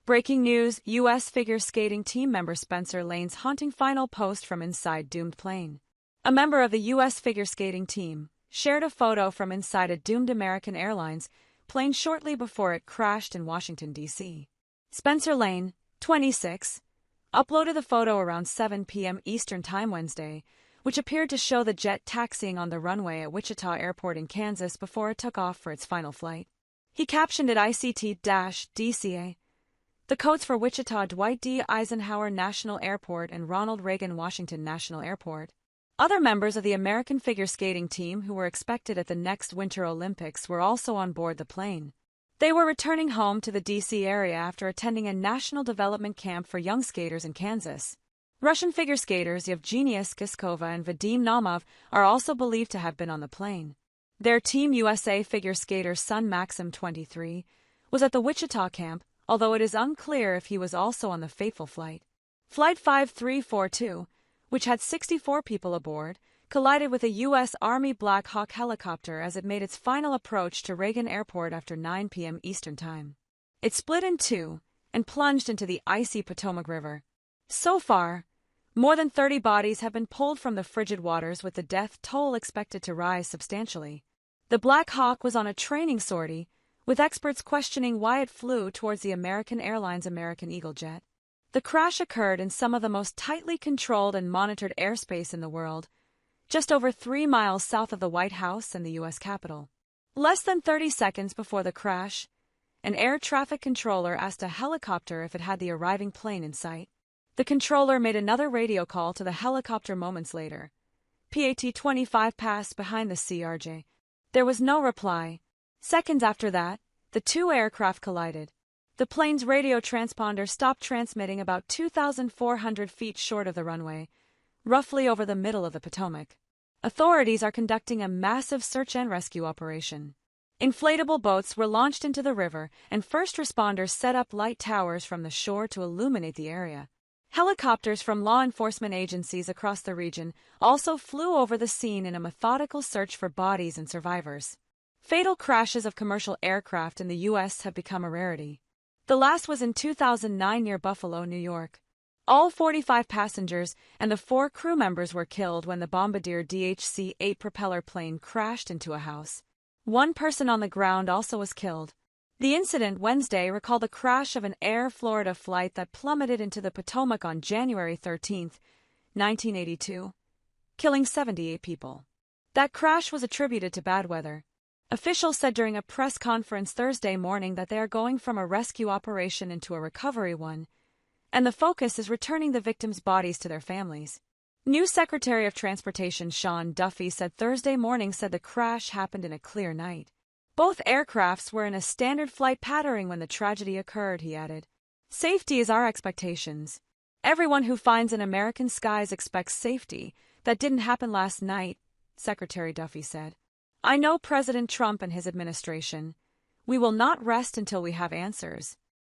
Breaking news, U.S. figure skating team member Spencer Lane's haunting final post from inside doomed plane. A member of the U.S. figure skating team shared a photo from inside a doomed American Airlines plane shortly before it crashed in Washington, D.C. Spencer Lane, 26, uploaded the photo around 7 p.m. Eastern Time Wednesday, which appeared to show the jet taxiing on the runway at Wichita Airport in Kansas before it took off for its final flight. He captioned it ICT-DCA, the codes for Wichita Dwight D. Eisenhower National Airport and Ronald Reagan Washington National Airport. Other members of the American figure skating team who were expected at the next Winter Olympics were also on board the plane. They were returning home to the D.C. area after attending a national development camp for young skaters in Kansas. Russian figure skaters Yevgenia Skiskova and Vadim Naumov are also believed to have been on the plane. Their Team USA figure skater son Maxim, 23, was at the Wichita camp, although it is unclear if he was also on the fateful flight. Flight 5342, which had 64 people aboard, collided with a U.S. Army Black Hawk helicopter as it made its final approach to Reagan Airport after 9 p.m. Eastern Time. It split in two and plunged into the icy Potomac River. So far, more than 30 bodies have been pulled from the frigid waters, with the death toll expected to rise substantially. The Black Hawk was on a training sortie, with experts questioning why it flew towards the American Airlines American Eagle jet. The crash occurred in some of the most tightly controlled and monitored airspace in the world, just over 3 miles south of the White House and the U.S. Capitol. Less than 30 seconds before the crash, an air traffic controller asked a helicopter if it had the arriving plane in sight. The controller made another radio call to the helicopter moments later. PAT-25 passed behind the CRJ. There was no reply. Seconds after that, the two aircraft collided. The plane's radio transponder stopped transmitting about 2,400 feet short of the runway, roughly over the middle of the Potomac. Authorities are conducting a massive search and rescue operation. Inflatable boats were launched into the river, and first responders set up light towers from the shore to illuminate the area. Helicopters from law enforcement agencies across the region also flew over the scene in a methodical search for bodies and survivors. Fatal crashes of commercial aircraft in the U.S. have become a rarity. The last was in 2009 near Buffalo, New York. All 45 passengers and the 4 crew members were killed when the Bombardier DHC-8 propeller plane crashed into a house. 1 person on the ground also was killed. The incident Wednesday recalled the crash of an Air Florida flight that plummeted into the Potomac on January 13, 1982, killing 78 people. That crash was attributed to bad weather. Officials said during a press conference Thursday morning that they are going from a rescue operation into a recovery one, and the focus is returning the victims' bodies to their families. New Secretary of Transportation Sean Duffy said Thursday morning the crash happened in a clear night. Both aircrafts were in a standard flight pattern when the tragedy occurred, he added. Safety is our expectations. Everyone who finds in American skies expects safety. That didn't happen last night, Secretary Duffy said. I know President Trump and his administration. We will not rest until we have answers.